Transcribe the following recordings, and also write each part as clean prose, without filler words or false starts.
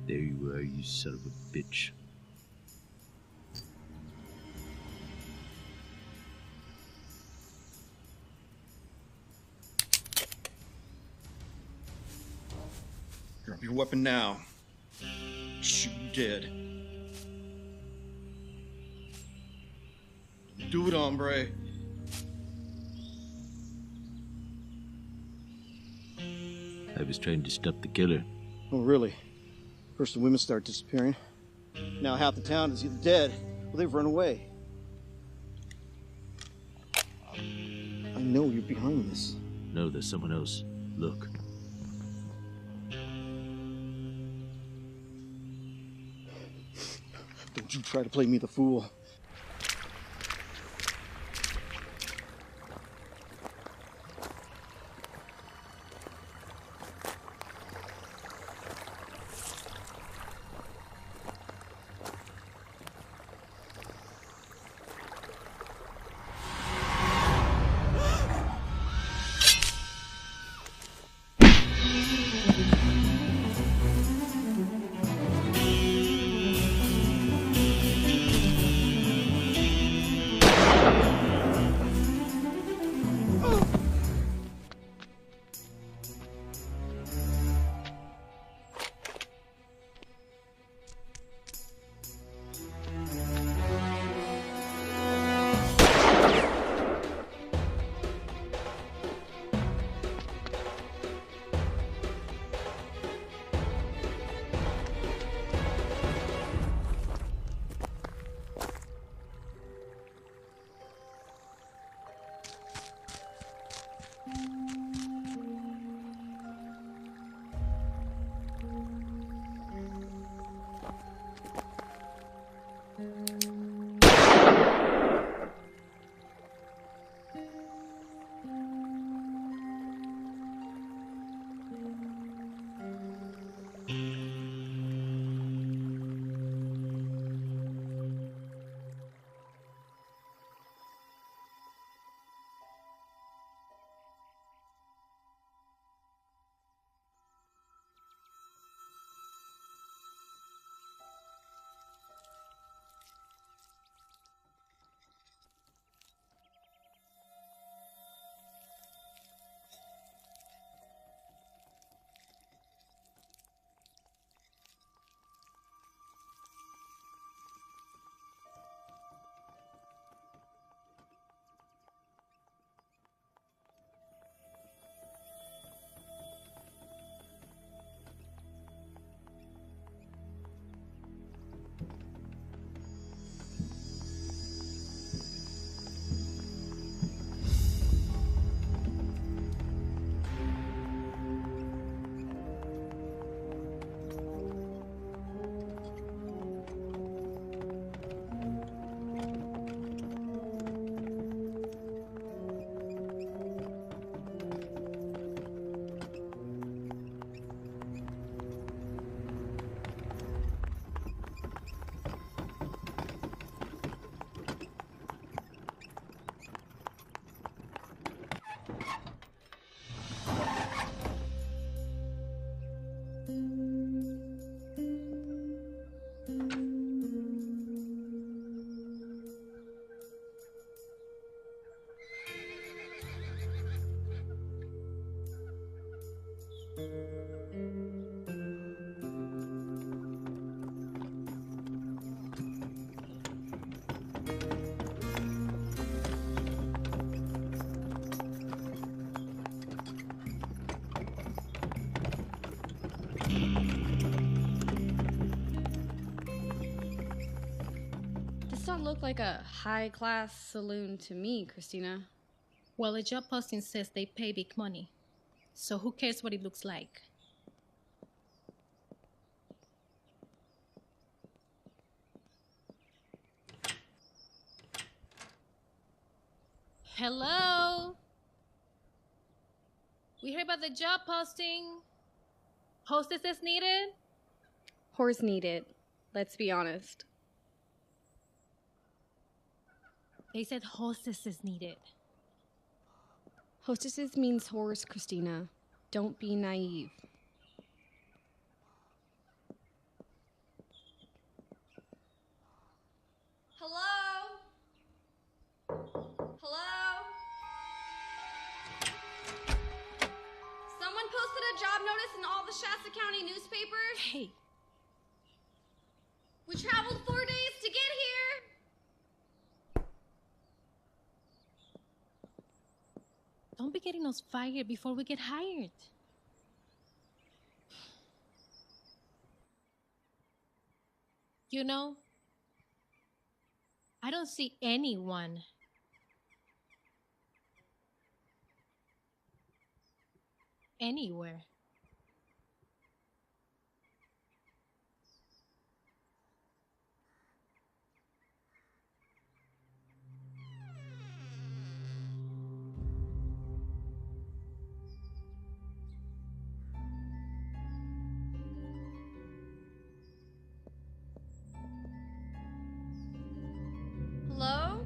There you are, you son of a bitch. Drop your weapon now. Shoot you dead. Do it, hombre. I was trying to stop the killer. Oh, really? First the women start disappearing. Now half the town is either dead or they've run away. I know you're behind this. No, there's someone else. Look. Don't you try to play me the fool. This don't look like a high-class saloon to me, Christina. Well, a job posting says they pay big money. So who cares what it looks like? Hello? We heard about the job posting. Hostess is needed? Whores needed. Let's be honest. They said hostess is needed. Hostesses means whores, Christina. Don't be naive. Hello? Hello? Someone posted a job notice in all the Shasta County newspapers. Hey, We traveled 4 days to get here. don't be getting us fired before we get hired. You know, I don't see anyone. Anywhere. Hello?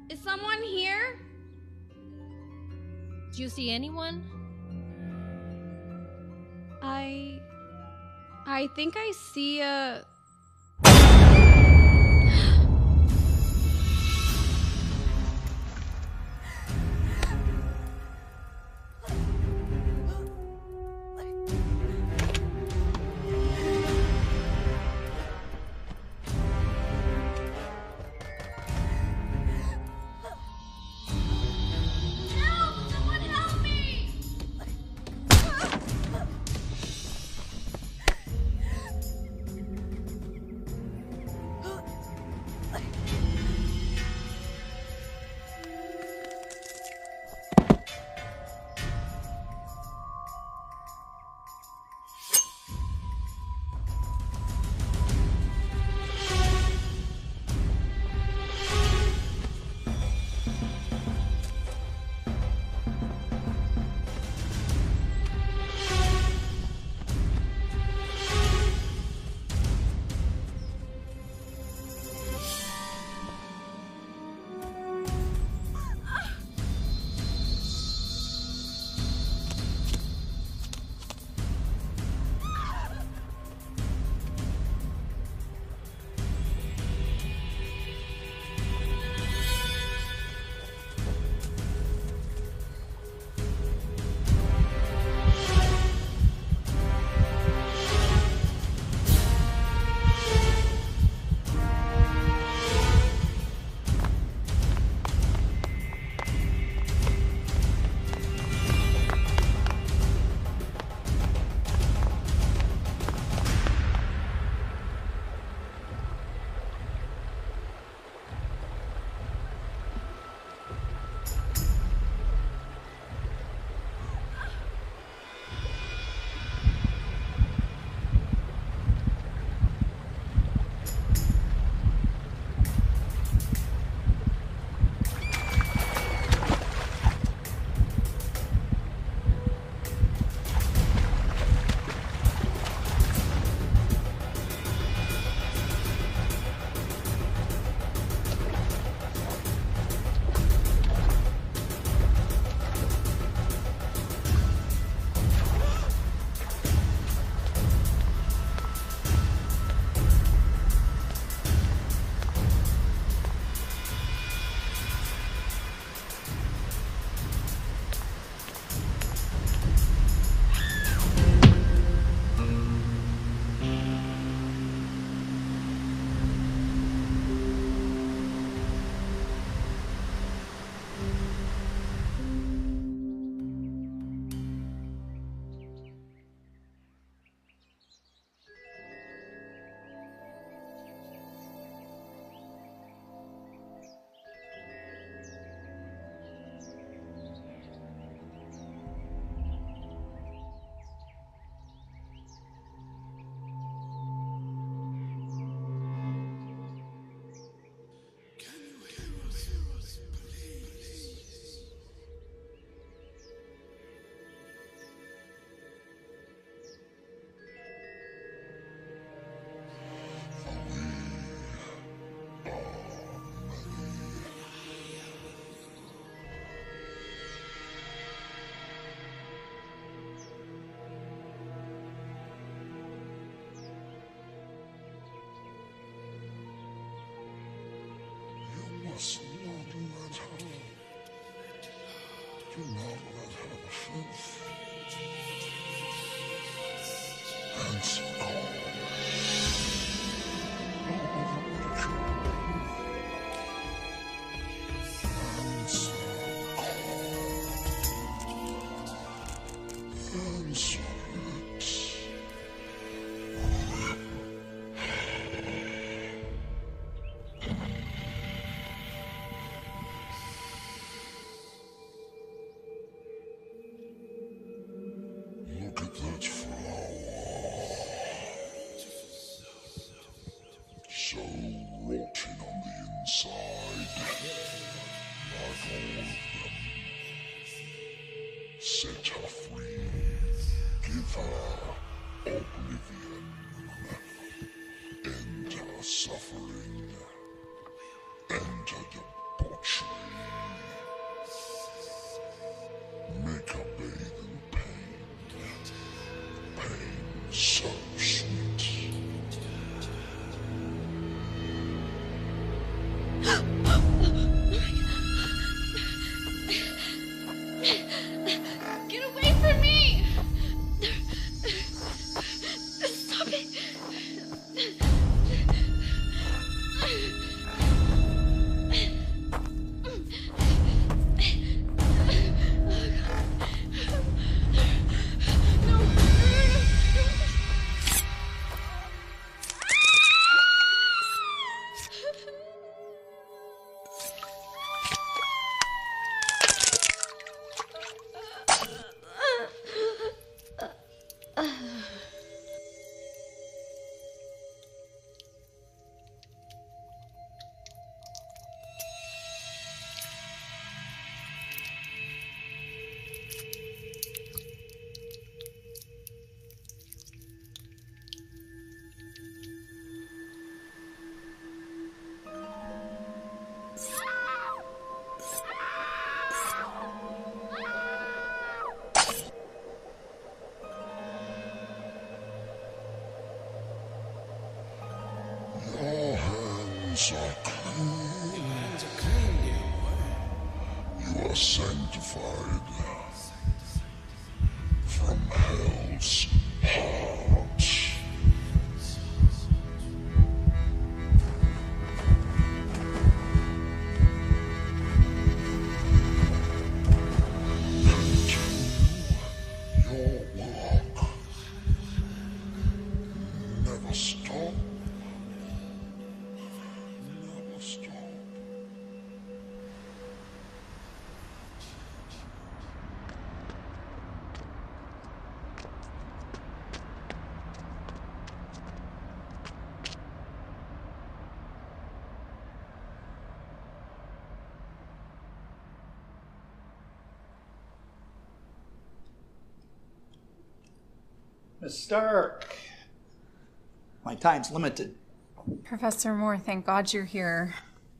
Is someone here? Do you see anyone? I think I see a... Help! Someone help me! Look at that flower. So rotten on the inside. Like all of them. Set her free. Give her oblivion. End her suffering. End her debauchery. Make her bathe in pain. Pain so sweet. Get away from me! Stop it! Your hands are clean. You are sanctified from hell's heart. Your work never stop. Never stop. Miss Stark, my time's limited. Professor Moore, thank God you're here.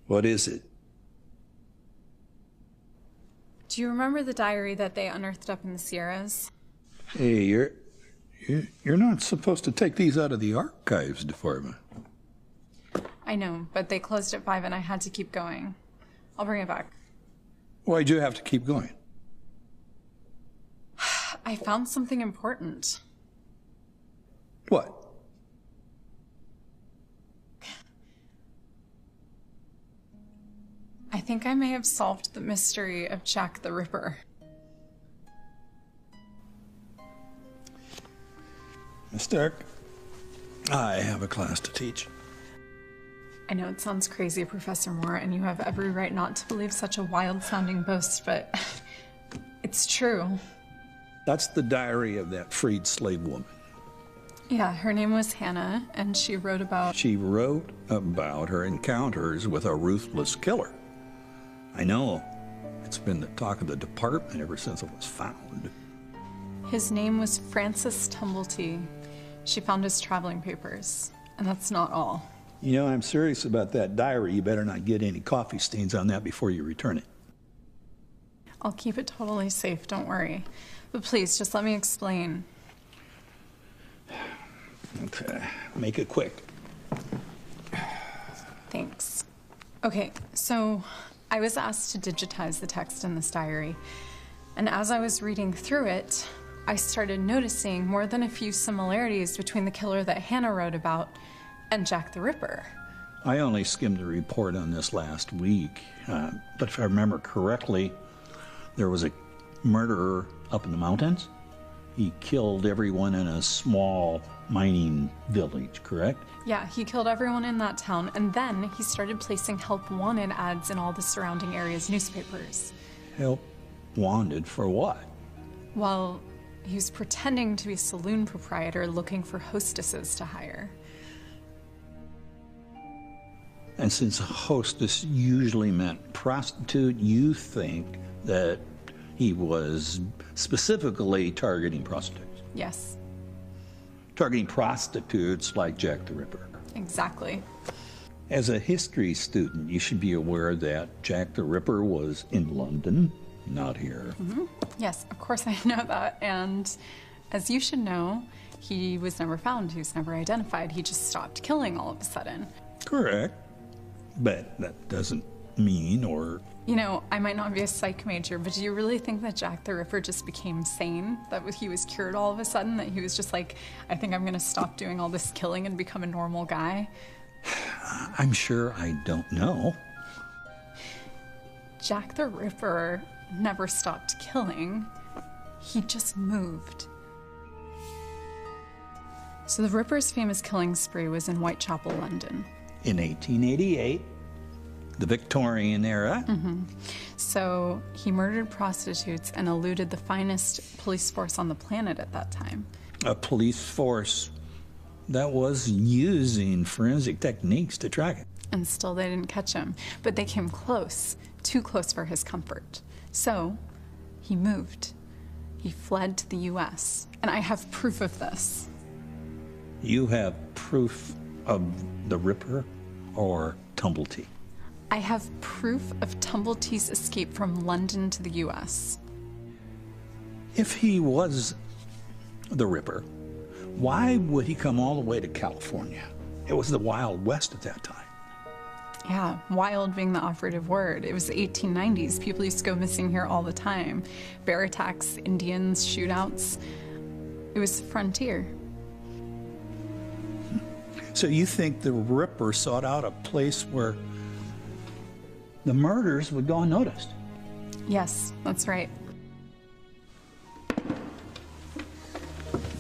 What is it? Do you remember the diary that they unearthed up in the Sierras? Hey, you're not supposed to take these out of the archives department. I know, but they closed at 5 and I had to keep going. I'll bring it back. Why'd you have to keep going? I found something important. What? I think I may have solved the mystery of Jack the Ripper. Miss Stark, I have a class to teach. I know it sounds crazy, Professor Moore, and you have every right not to believe such a wild-sounding boast, but it's true. That's the diary of that freed slave woman. Yeah, her name was Hannah, and she wrote about... She wrote about her encounters with a ruthless killer. I know. It's been the talk of the department ever since it was found. His name was Francis Tumblety. She found his traveling papers, and that's not all. You know, I'm serious about that diary. You better not get any coffee stains on that before you return it. I'll keep it totally safe, don't worry. But please, just let me explain. Okay, make it quick. Thanks. Okay, so I was asked to digitize the text in this diary. And as I was reading through it, I started noticing more than a few similarities between the killer that Hannah wrote about and Jack the Ripper. I only skimmed the report on this last week, but if I remember correctly, there was a murderer up in the mountains. He killed everyone in a small mining village, correct? Yeah, he killed everyone in that town, and then he started placing help wanted ads in all the surrounding areas' newspapers. Help wanted for what? Well, he was pretending to be a saloon proprietor looking for hostesses to hire. And since a hostess usually meant prostitute, you think that he was specifically targeting prostitutes? Yes, Targeting prostitutes like Jack the Ripper. exactly. As a history student, you should be aware that Jack the Ripper was in London, not here. Yes, of course I know that. And as you should know, he was never found. He was never identified. He just stopped killing all of a sudden. Correct. But that doesn't mean or... You know, I might not be a psych major, but do you really think that Jack the Ripper just became sane? That he was cured all of a sudden? That he was just like, I think I'm going to stop doing all this killing and become a normal guy? I'm sure I don't know. Jack the Ripper never stopped killing. He just moved. So the Ripper's famous killing spree was in Whitechapel, London. In 1888, the Victorian era. So he murdered prostitutes and eluded the finest police force on the planet at that time. A police force that was using forensic techniques to track it. And still they didn't catch him. But they came close, too close for his comfort. So he moved. He fled to the US. And I have proof of this. You have proof of the Ripper or Tumblety? I have proof of Tumblety's escape from London to the US. If he was the Ripper, why would he come all the way to California? It was the Wild West at that time. Yeah, wild being the operative word. It was the 1890s. People used to go missing here all the time. Bear attacks, Indians, shootouts. It was the frontier. So you think the Ripper sought out a place where the murders would go unnoticed? Yes, that's right.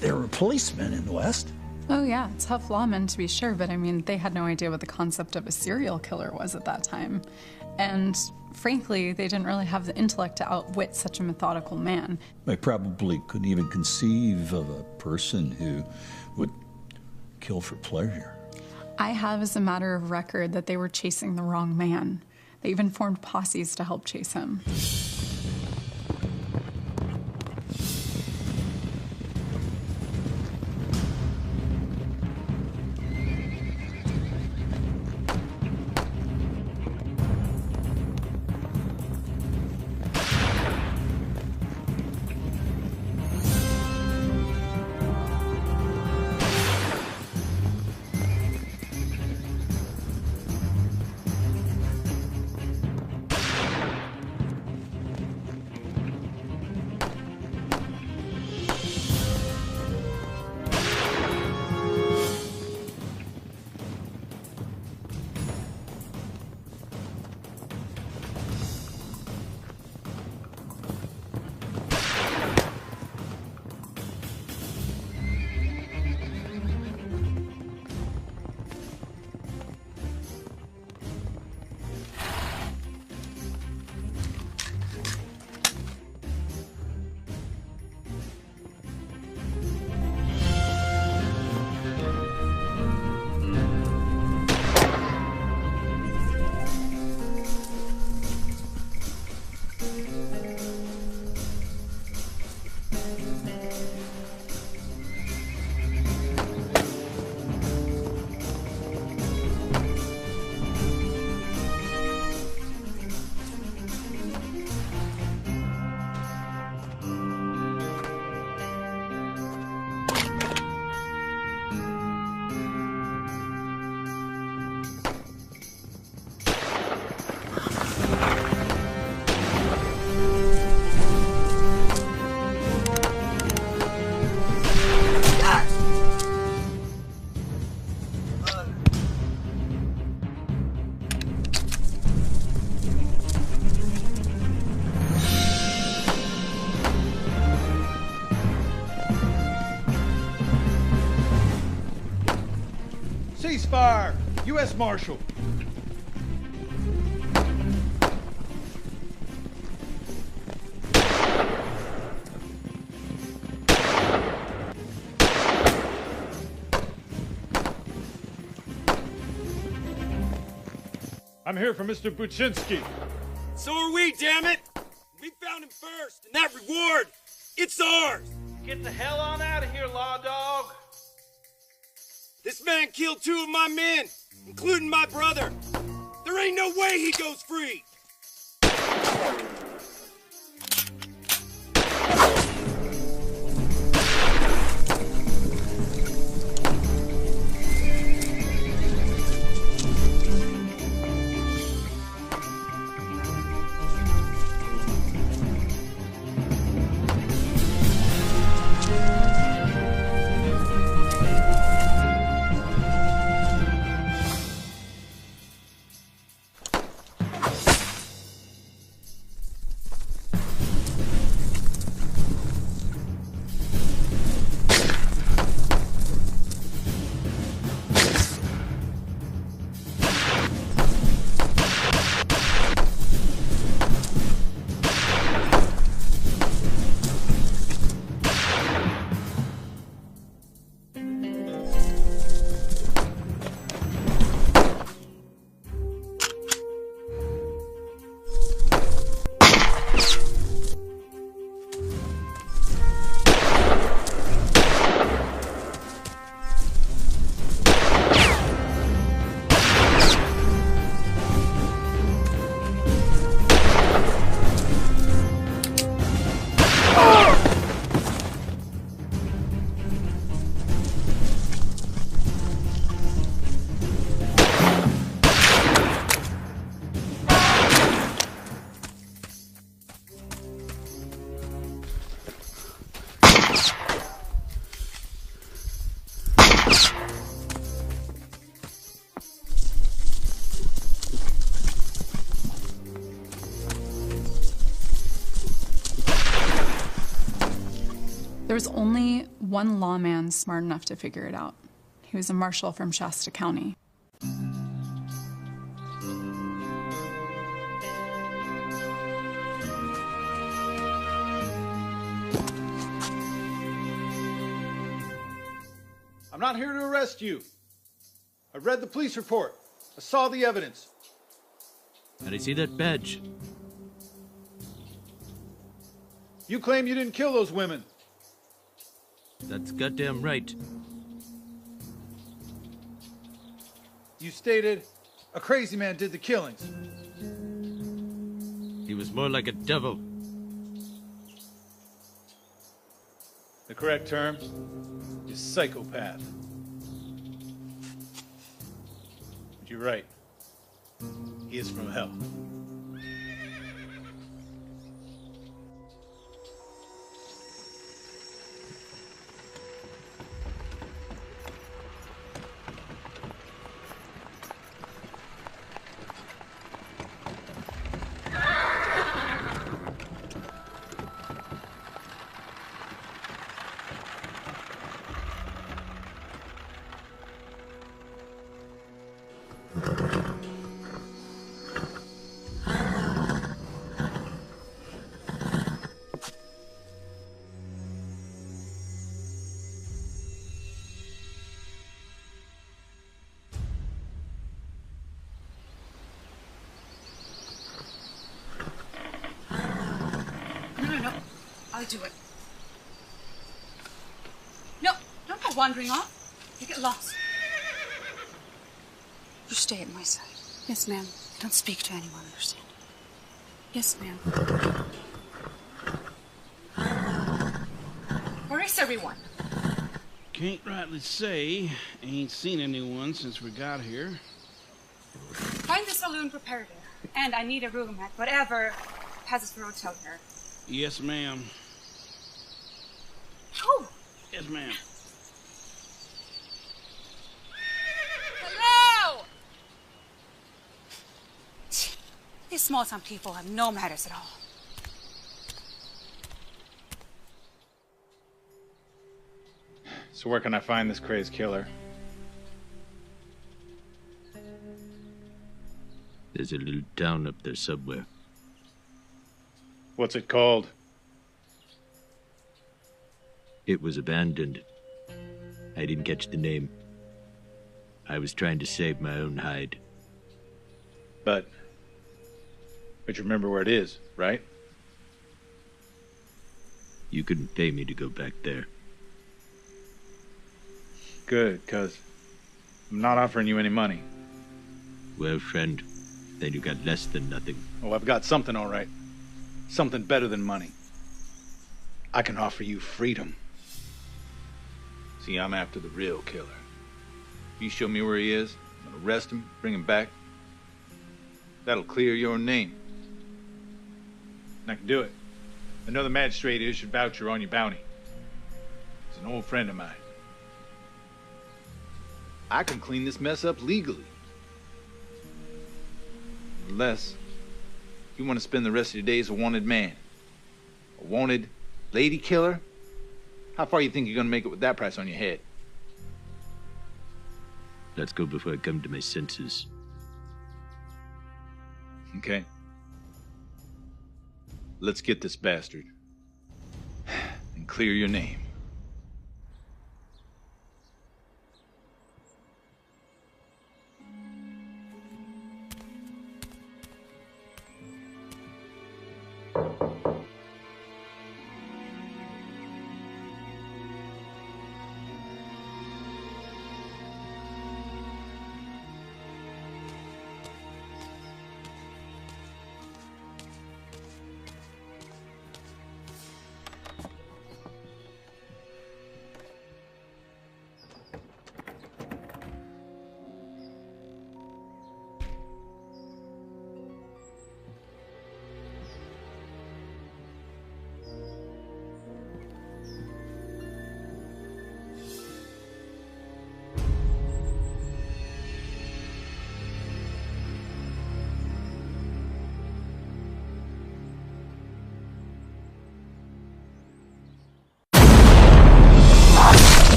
There were policemen in the West. Oh yeah, tough lawmen to be sure, but I mean, they had no idea what the concept of a serial killer was at that time. And frankly, they didn't really have the intellect to outwit such a methodical man. They probably couldn't even conceive of a person who would kill for pleasure. I have as a matter of record that they were chasing the wrong man. They even formed posses to help chase him. Ceasefire! U.S. Marshal! I'm here for Mr. Buczynski. So are we, damn it! We found him first, and that reward, it's ours! Get the hell on out of here, law dog! This man killed 2 of my men, including my brother. There ain't no way he goes free! There was only one lawman smart enough to figure it out. He was a marshal from Shasta County. I'm not here to arrest you. I read the police report. I saw the evidence. And I see that badge. You claim you didn't kill those women. That's goddamn right. You stated a crazy man did the killings. He was more like a devil. The correct term is psychopath. But you're right. He is from hell. No, I'll do it. No, don't go wandering off. You get lost. You stay at my side. Yes, ma'am. Don't speak to anyone, understand? Yes, ma'am. Where is everyone? Can't rightly say. Ain't seen anyone since we got here. Find the saloon prepared there. And I need a room at whatever passes for hotel here. Yes, ma'am. Oh! Yes, ma'am. Hello! These small-town people have no manners at all. So where can I find this crazed killer? There's a little town up there somewhere. What's it called? It was abandoned. I didn't catch the name. I was trying to save my own hide. But you remember where it is, right? You couldn't pay me to go back there. Good, cuz I'm not offering you any money. Well, friend, then you got less than nothing. Oh, I've got something, all right. Something better than money. I can offer you freedom. See, I'm after the real killer. You show me where he is, I'm gonna arrest him, bring him back. That'll clear your name. And I can do it. I know the magistrate issued voucher on your bounty. He's an old friend of mine. I can clean this mess up legally. Unless you want to spend the rest of your days a wanted man. A wanted lady killer? How far you think you're gonna make it with that price on your head? Let's go before I come to my senses. Okay. Let's get this bastard. And clear your name.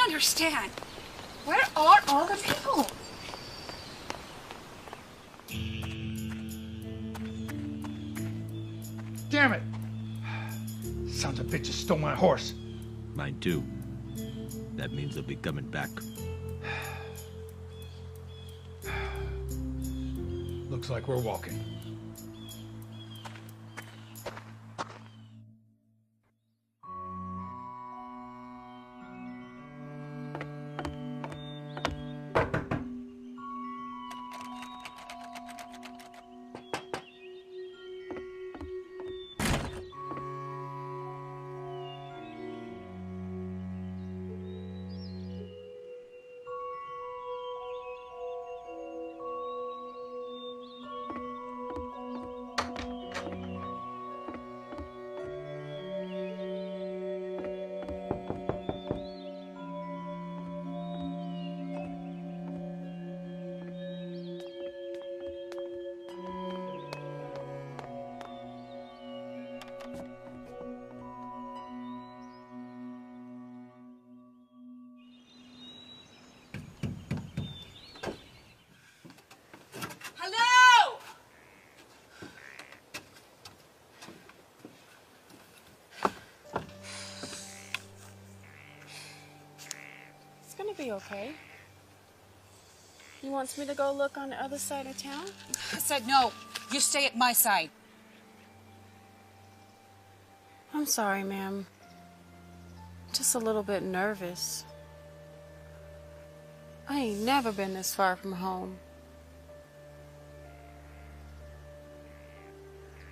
Understand. Where are all the people? Damn it! Sons of bitches stole my horse. Mine too. That means they'll be coming back. Looks like we're walking. Be okay. You want me to go look on the other side of town? I said no. You stay at my side. I'm sorry, ma'am. Just a little bit nervous. I ain't never been this far from home.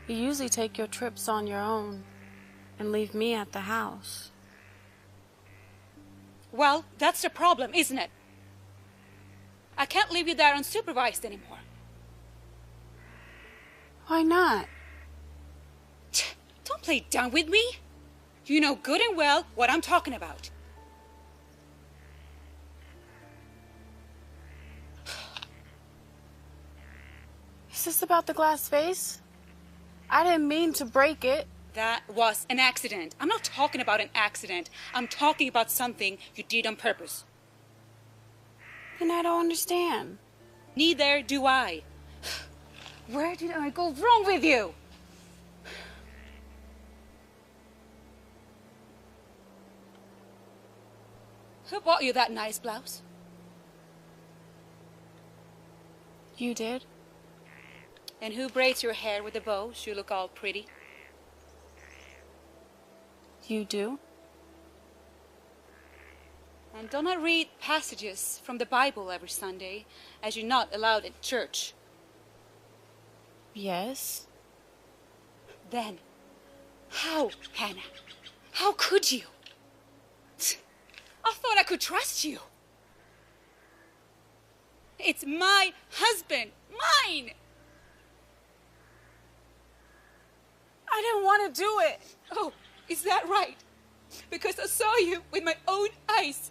You usually take your trips on your own and leave me at the house. Well, that's the problem, isn't it? I can't leave you there unsupervised anymore. Why not? Don't play dumb with me. You know good and well what I'm talking about. Is this about the glass vase? I didn't mean to break it. That was an accident. I'm not talking about an accident. I'm talking about something you did on purpose. And I don't understand. Neither do I. Where did I go wrong with you? Who bought you that nice blouse? You did? And who braids your hair with a bow so you look all pretty? You do? And don't I read passages from the Bible every Sunday, as you're not allowed at church? Yes. Then, how, Hannah? How could you? I thought I could trust you. It's my husband. Mine! I didn't want to do it. Oh, is that right? Because I saw you with my own eyes.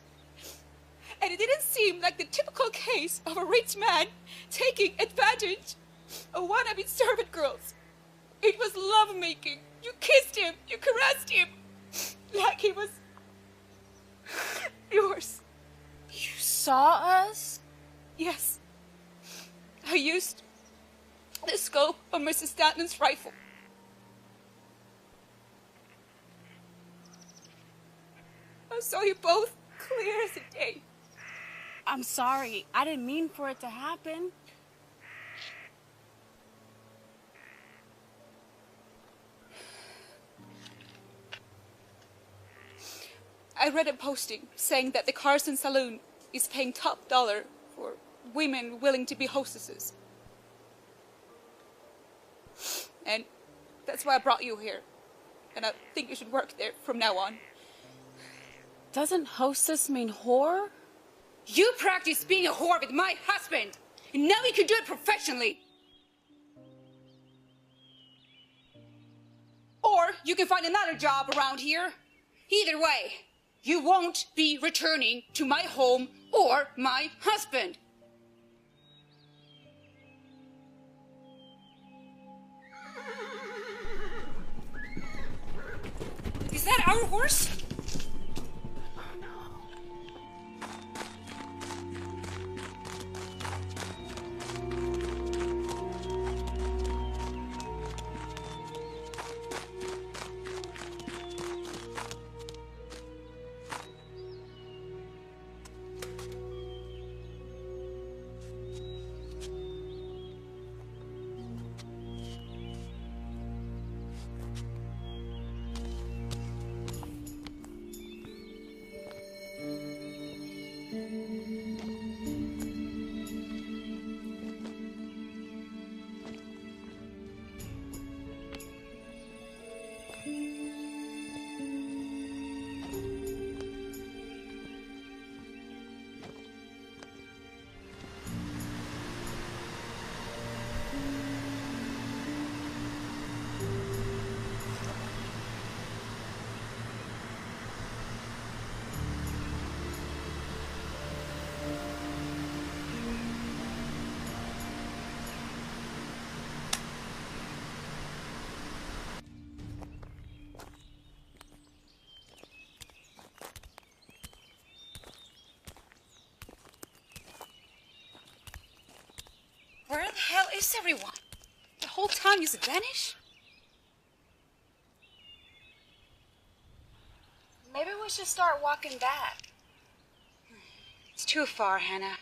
And it didn't seem like the typical case of a rich man taking advantage of wannabe servant girls. It was lovemaking. You kissed him. You caressed him. Like he was yours. You saw us? Yes. I used the scope of Mrs. Stanton's rifle. I saw you both clear as a day. I'm sorry. I didn't mean for it to happen. I read a posting saying that the Carson Saloon is paying top dollar for women willing to be hostesses. And that's why I brought you here. And I think you should work there from now on. Doesn't hostess mean whore? You practiced being a whore with my husband, and now you can do it professionally. Or you can find another job around here. Either way, you won't be returning to my home or my husband. Is that our horse? Where the hell is everyone? The whole time you vanish? Maybe we should start walking back. It's too far, Hannah.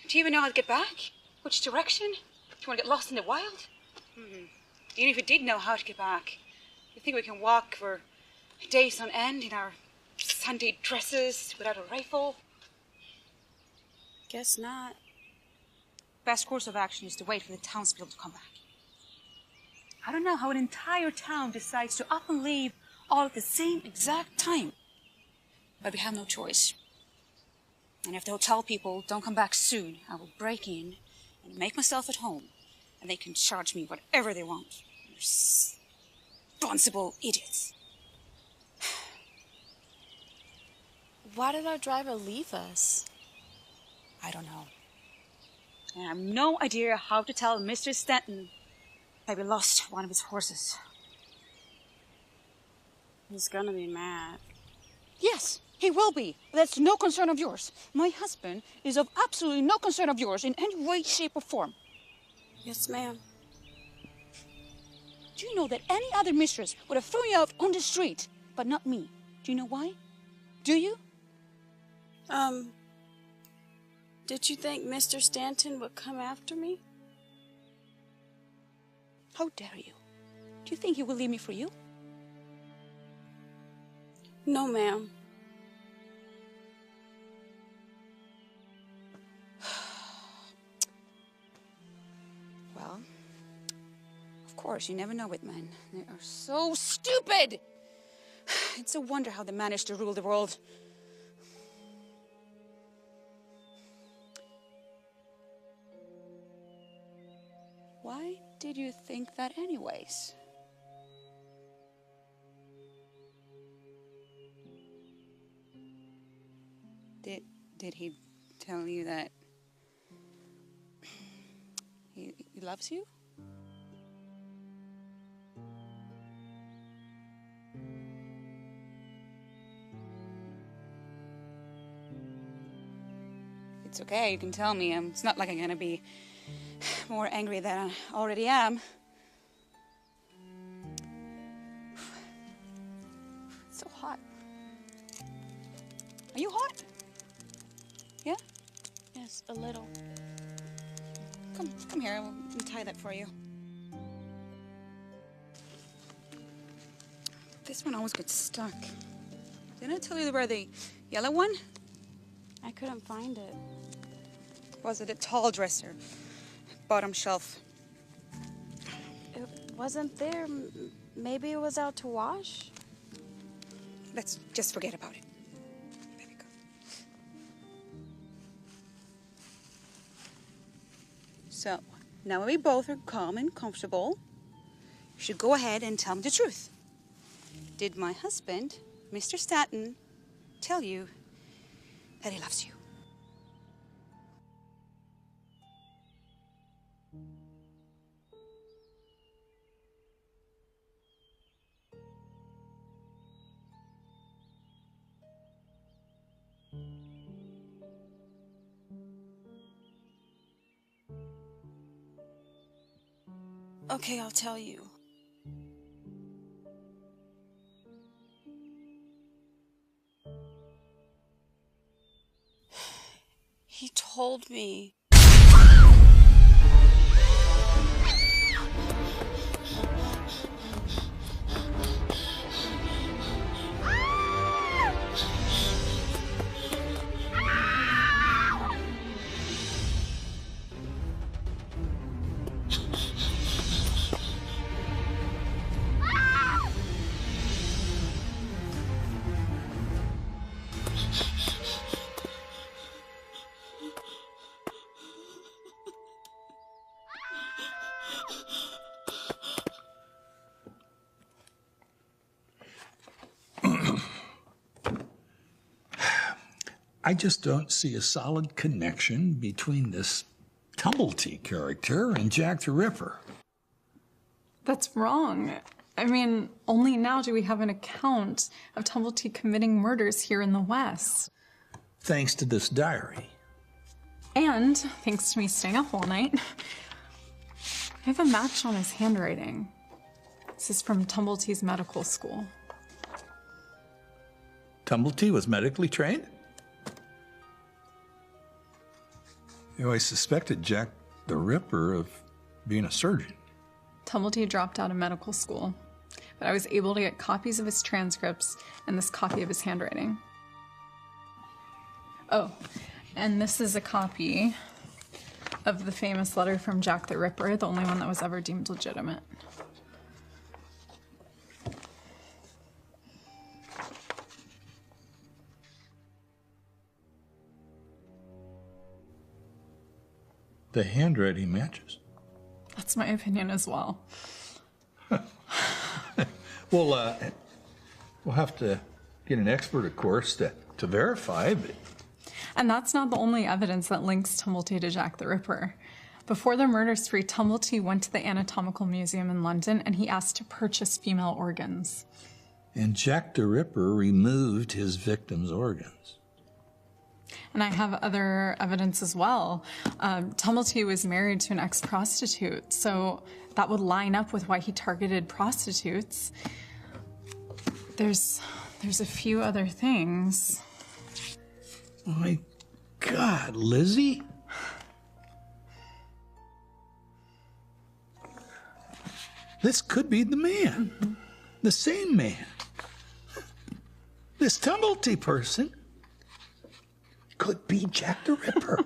Do you even know how to get back? Which direction? Do you want to get lost in the wild? Even if you did know how to get back, you think we can walk for days on end in our Sunday dresses without a rifle? Guess not. Best course of action is to wait for the townspeople to come back. I don't know how an entire town decides to up and leave all at the same exact time. But we have no choice. And if the hotel people don't come back soon, I will break in and make myself at home. And they can charge me whatever they want. They're responsible idiots. Why did our driver leave us? I don't know. And I have no idea how to tell Mr. Stanton that we lost one of his horses. He's gonna be mad. Yes, he will be. That's no concern of yours. My husband is of absolutely no concern of yours in any way, shape, or form. Yes, ma'am. Do you know that any other mistress would have thrown you out on the street, but not me? Do you know why? Do you? Did you think Mr. Stanton would come after me? How dare you? Do you think he will leave me for you? No, ma'am. Well, of course, you never know with men. They are so stupid! It's a wonder how they manage to rule the world. Why did you think that anyways? Did he tell you that he loves you? It's okay, you can tell me. It's not like I'm gonna be more angry than I already am. It's so hot. Are you hot? Yeah? Yes, a little. Come here, I'll tie that for you. This one always gets stuck. Didn't I tell you to wear the yellow one? I couldn't find it. Was it a tall dresser? Bottom shelf. It wasn't there. Maybe it was out to wash? Let's just forget about it. There we go. So, now we both are calm and comfortable. You should go ahead and tell me the truth. Did my husband, Mr. Stanton, tell you that he loves you? Okay, I'll tell you. He told me. I just don't see a solid connection between this Tumblety character and Jack the Ripper. That's wrong. I mean, only now do we have an account of Tumblety committing murders here in the West. Thanks to this diary. And thanks to me staying up all night, I have a match on his handwriting. This is from Tumblety's medical school. Tumblety was medically trained? You always suspected Jack the Ripper of being a surgeon. Tumblety dropped out of medical school, but I was able to get copies of his transcripts and this copy of his handwriting. Oh, and this is a copy of the famous letter from Jack the Ripper, the only one that was ever deemed legitimate. The handwriting matches. That's my opinion as well. Well, we'll have to get an expert, of course, to verify, but... And that's not the only evidence that links Tumblety to Jack the Ripper. Before the murder spree, Tumblety went to the Anatomical Museum in London and he asked to purchase female organs. And Jack the Ripper removed his victim's organs. And I have other evidence as well. Tumblety was married to an ex-prostitute, so that would line up with why he targeted prostitutes. There's a few other things. Oh my God, Lizzie? This could be the man. Mm-hmm. The same man. This Tumblety person could be Jack the Ripper.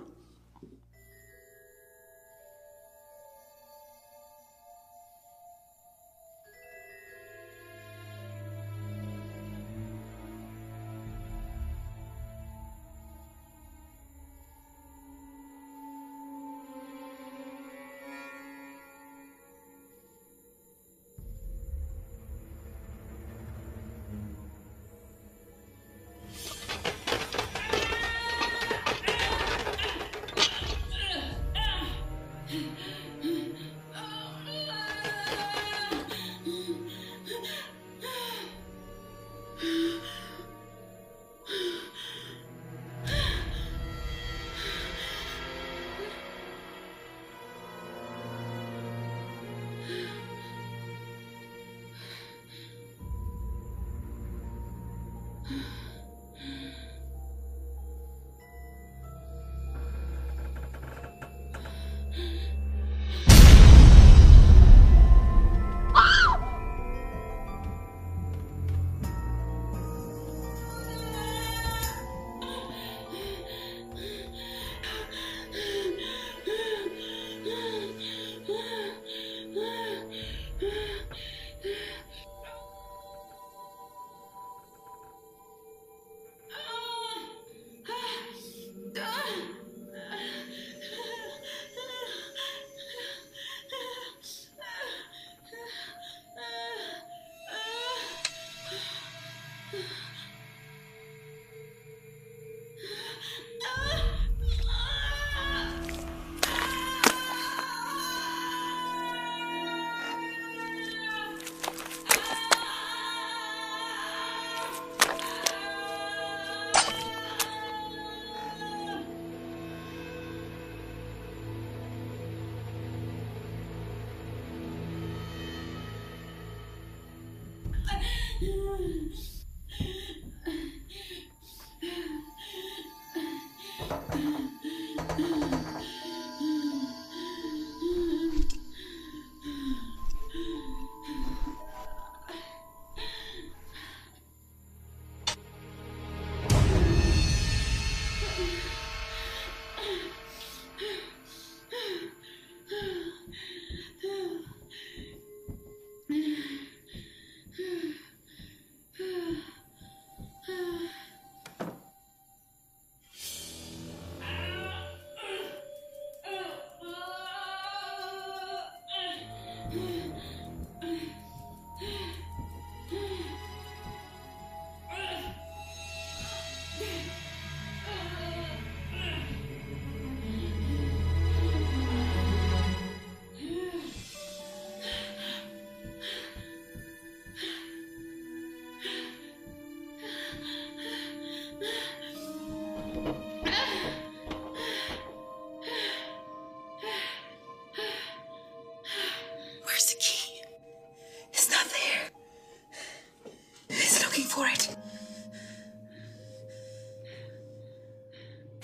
for it.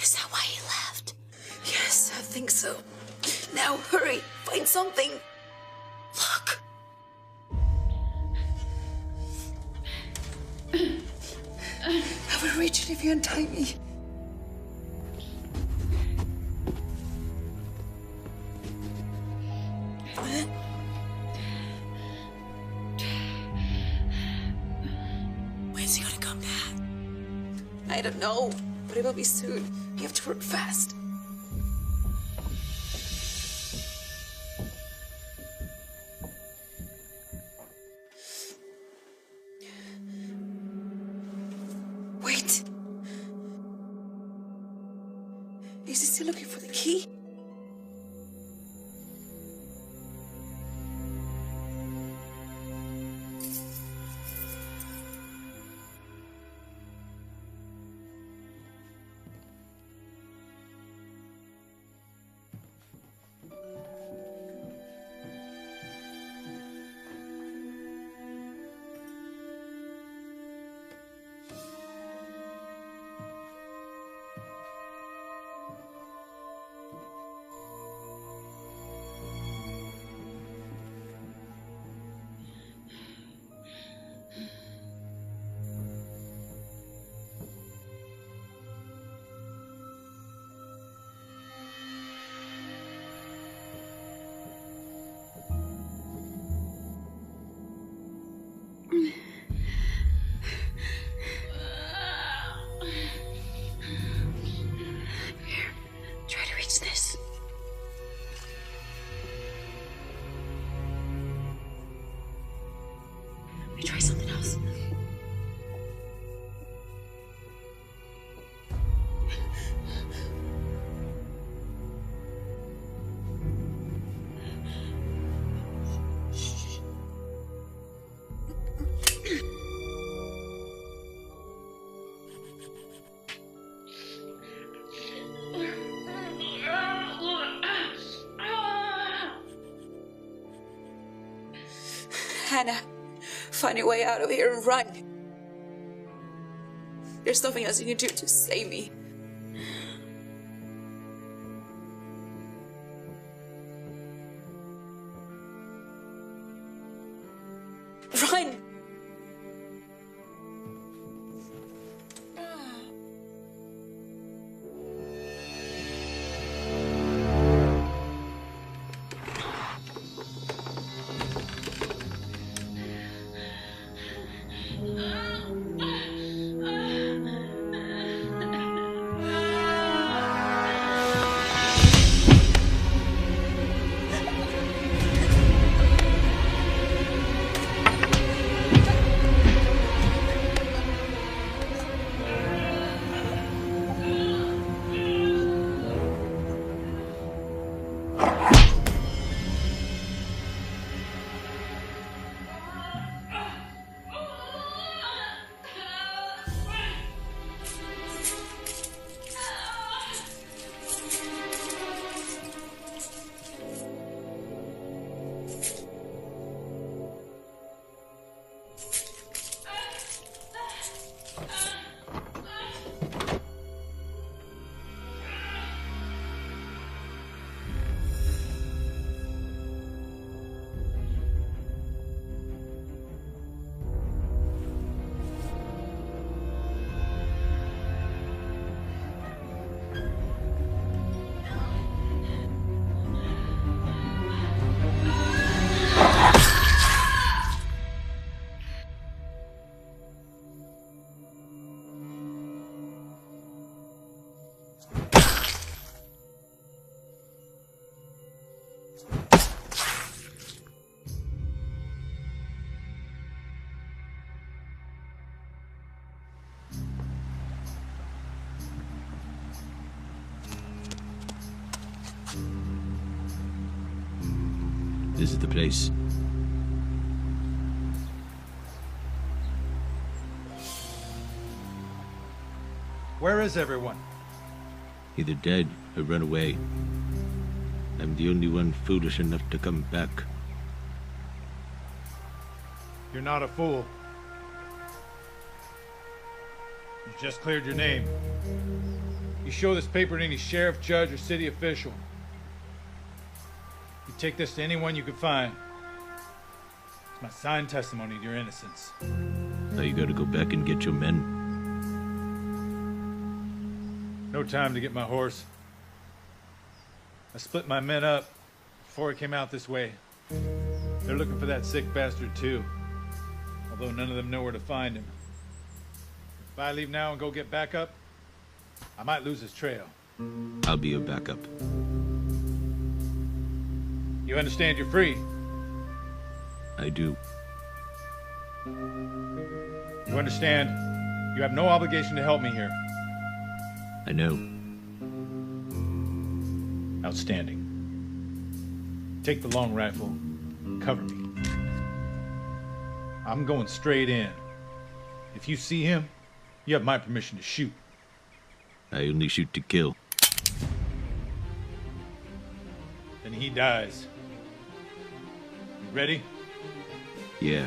Is that why he left? Yes, I think so. Now hurry, find something. Look. I will reach it if you untie me. When's he gonna come back? I don't know, but it will be soon. You have to work fast. Wait. Is he still looking for the key? Hannah, find your way out of here and run. There's nothing else you can do to save me. Run! This is the place. Where is everyone? Either dead or run away. I'm the only one foolish enough to come back. You're not a fool. You just cleared your name. You show this paper to any sheriff, judge, or city official. You take this to anyone you could find. It's my signed testimony to your innocence. Now you gotta go back and get your men. No time to get my horse. I split my men up before I came out this way. They're looking for that sick bastard too, although none of them know where to find him. If I leave now and go get backup, I might lose his trail. I'll be your backup. You understand you're free? I do. You understand you have no obligation to help me here? I know. Outstanding. Take the long rifle. Cover me. I'm going straight in. If you see him, you have my permission to shoot. I only shoot to kill. Then he dies. You ready? Yeah.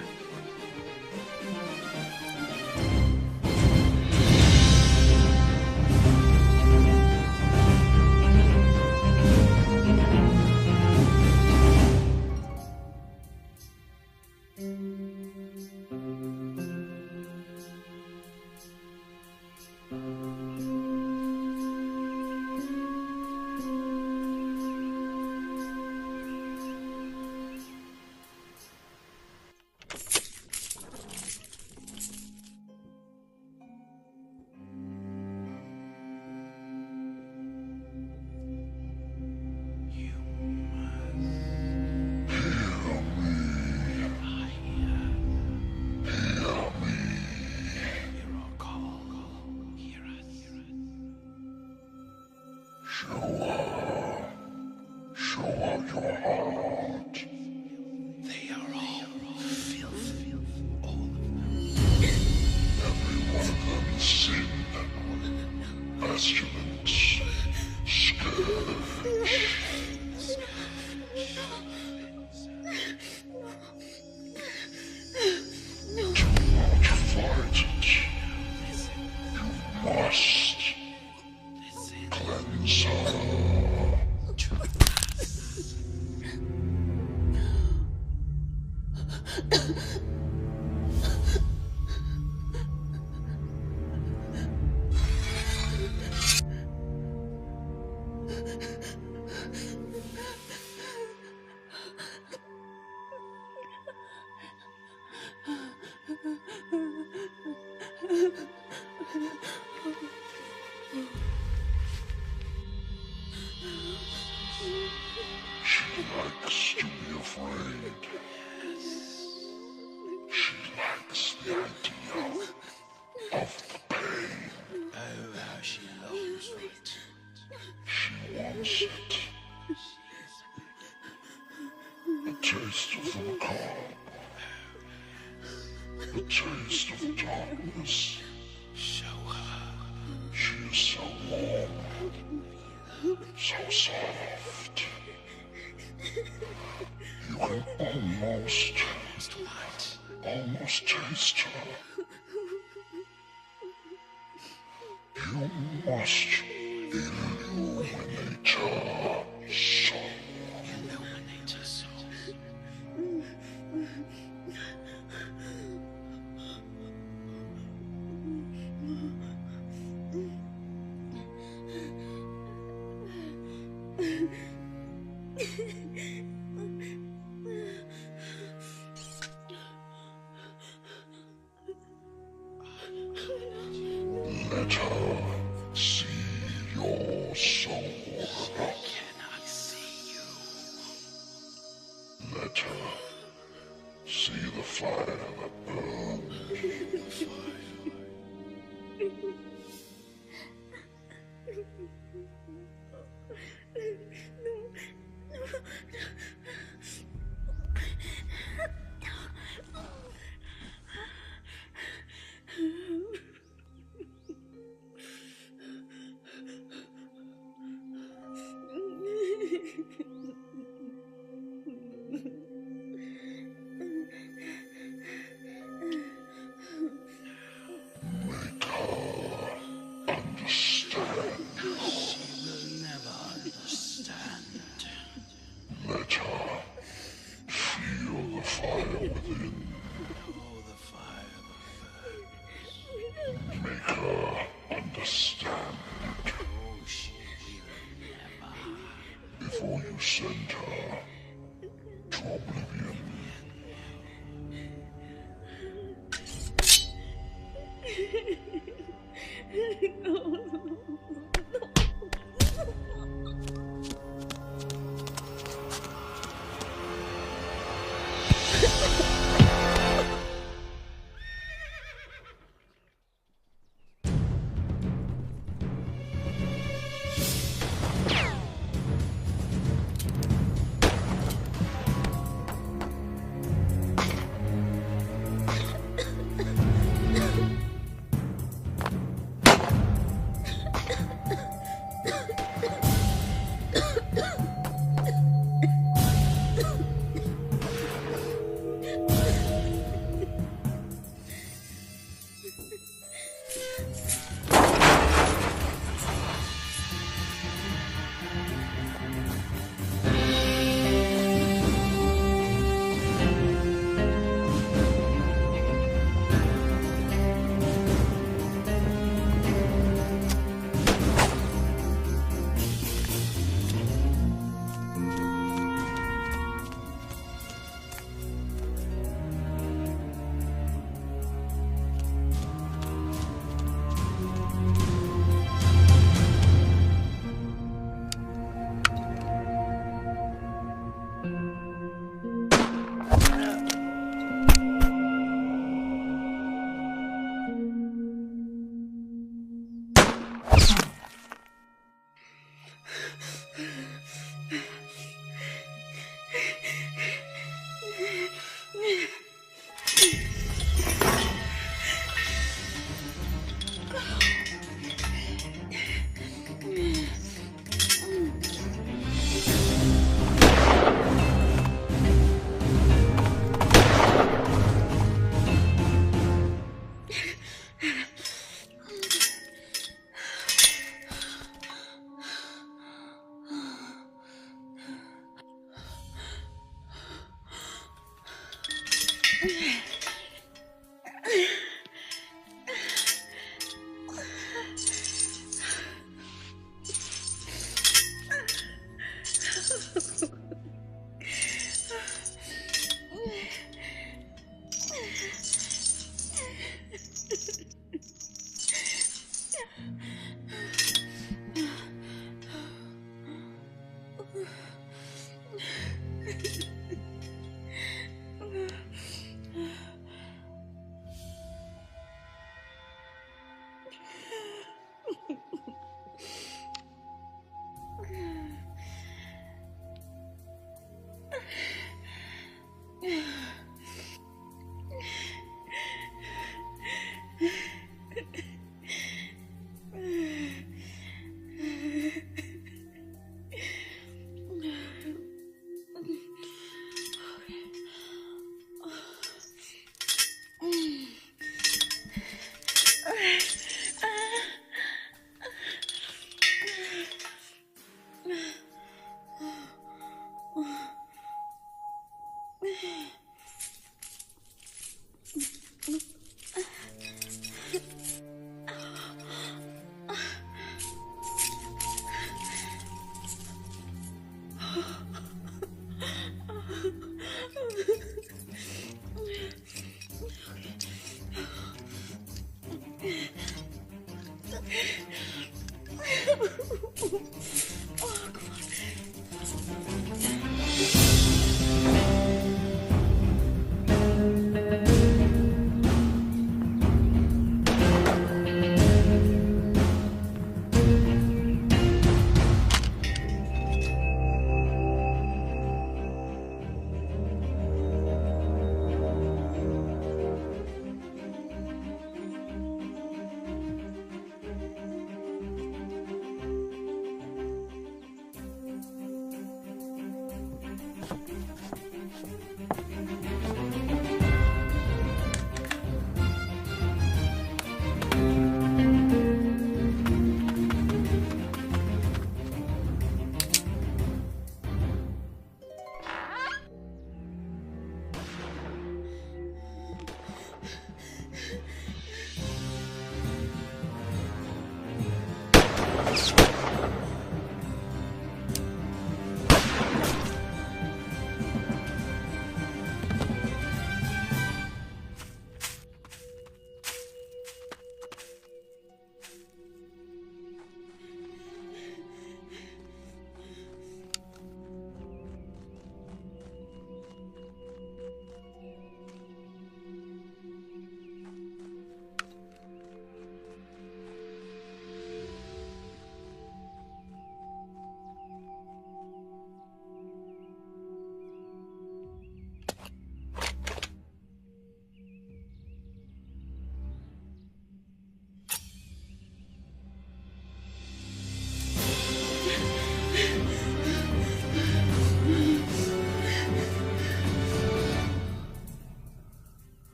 She likes to be afraid. She likes the idea of the pain. Oh, how she longs for it. She wants it. A taste of the macabre. A taste of darkness. Show her. She is so warm. So soft. You can almost taste her. You must illuminate her soul. Illuminate her soul. Let her see your soul. I cannot see you. Let her see the fire that burns. Make her understand you. She will never understand. Let her feel the fire within. Oh, the fire that burns. Make her understand Oh, she will never. before you send her to oblivion.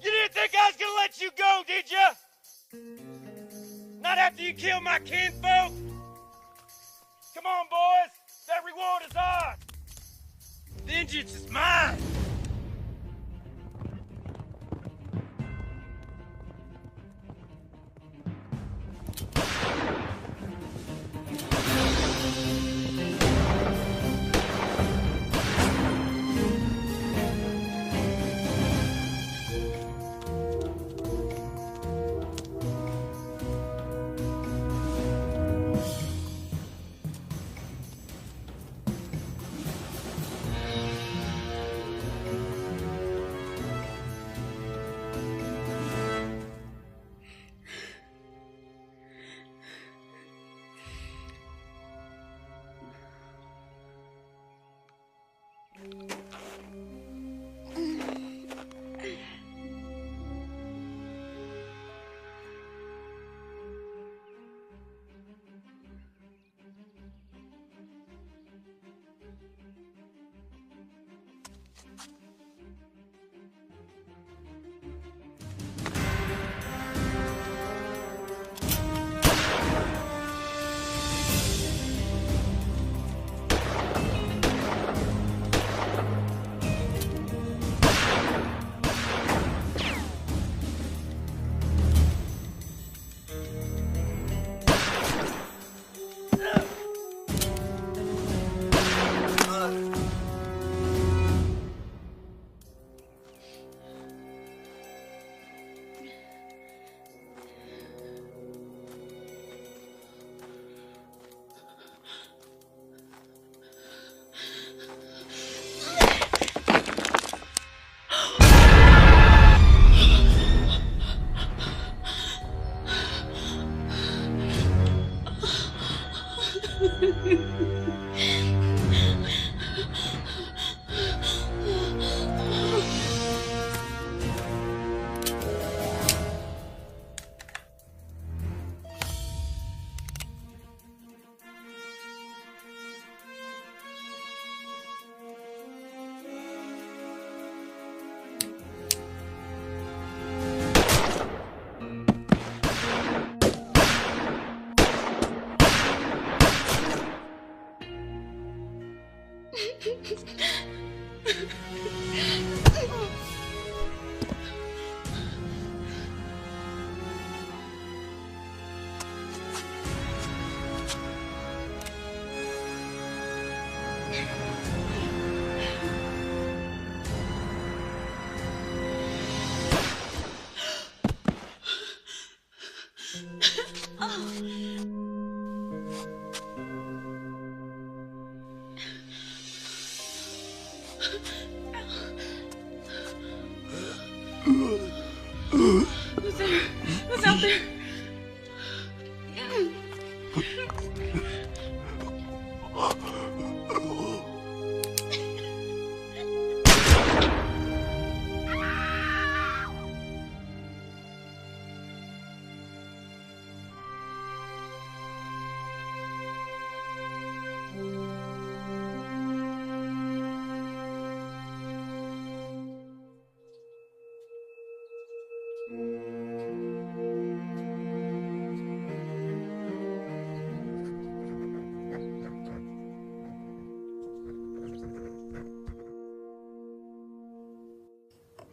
You didn't think I was gonna let you go, did ya? Not after you killed my kinfolk? Come on, boys. That reward is ours. Vengeance is mine. Who's there? Who's out there?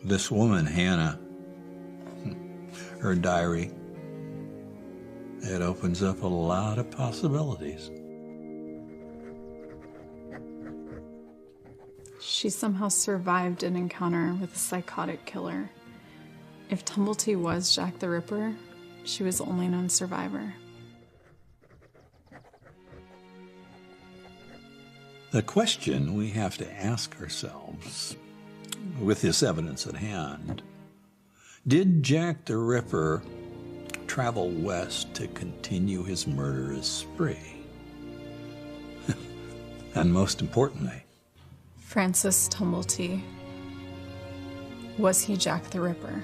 This woman, Hannah, her diary, it opens up a lot of possibilities. She somehow survived an encounter with a psychotic killer. If Tumblety was Jack the Ripper, she was the only known survivor. The question we have to ask ourselves, with this evidence at hand, did Jack the Ripper travel west to continue his murderous spree? And most importantly, Francis Tumblety. Was he Jack the Ripper?